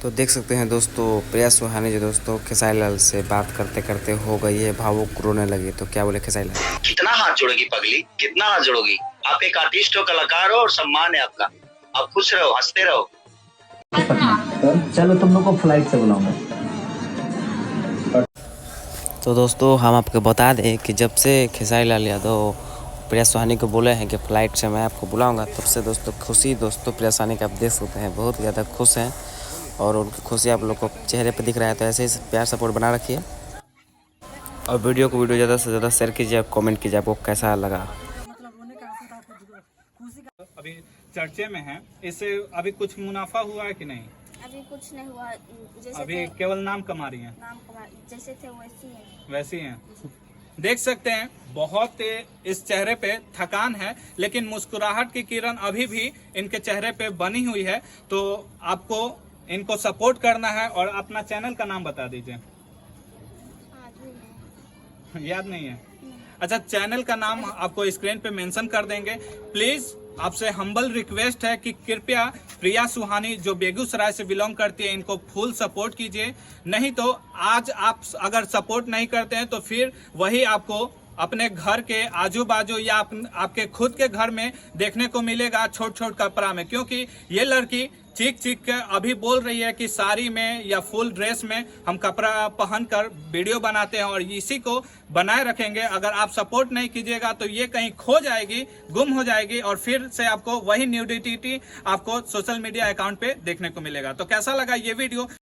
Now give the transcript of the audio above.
तो देख सकते हैं दोस्तों, प्रिया सुहानी जो दोस्तों खेसारी लाल से बात करते करते हो गई है भावुक, रोने लगी। तो क्या बोले खेसारी लाल? कितना हाथ जोड़ेगी पगली, कितना हाथ जोड़ोगी? आप एक आर्टिस्ट हो, कलाकार हो और सम्मान है आपका। आप खुश रहो, हंसते रहो। चलो तुम लोग को फ्लाइट से बुलाऊंगा। तो दोस्तों हम आपको बता दें कि जब से खेसारी लाल यादव प्रिया सुहानी को बोले हैं कि फ़्लाइट से मैं आपको बुलाऊंगा, तब से दोस्तों खुशी दोस्तों प्रिया सुहानी का आप देख सकते हैं, बहुत ज़्यादा खुश हैं और उनकी खुशी आप लोग को चेहरे पर दिख रहा है। तो ऐसे ही प्यार सपोर्ट बना रखिए और वीडियो को ज़्यादा से ज़्यादा शेयर कीजिए, कमेंट कीजिए आपको कैसा लगा। अभी चर्चे में है, इससे अभी कुछ मुनाफा हुआ है कि नहीं? अभी कुछ नहीं हुआ। जैसे अभी केवल नाम कमा रही हैं। नाम कमा जैसे थे वैसी है। वैसी हैं। देख सकते हैं बहुत इस चेहरे पे थकान है, लेकिन मुस्कुराहट की किरण अभी भी इनके चेहरे पे बनी हुई है। तो आपको इनको सपोर्ट करना है और अपना चैनल का नाम बता दीजिए। याद नहीं है? अच्छा, चैनल का नाम आपको स्क्रीन पे मेंशन कर देंगे। प्लीज आपसे हम्बल रिक्वेस्ट है कि कृपया प्रिया सुहानी जो बेगूसराय से बिलोंग करती है, इनको फुल सपोर्ट कीजिए। नहीं तो आज आप अगर सपोर्ट नहीं करते हैं तो फिर वही आपको अपने घर के आजू बाजू या आपके खुद के घर में देखने को मिलेगा, छोट छोट कपड़ा में। क्योंकि ये लड़की चीख चीख कर अभी बोल रही है कि साड़ी में या फुल ड्रेस में हम कपड़ा पहनकर वीडियो बनाते हैं और इसी को बनाए रखेंगे। अगर आप सपोर्ट नहीं कीजिएगा तो ये कहीं खो जाएगी, गुम हो जाएगी और फिर से आपको वही न्यूडिटी आपको सोशल मीडिया अकाउंट पे देखने को मिलेगा। तो कैसा लगा ये वीडियो?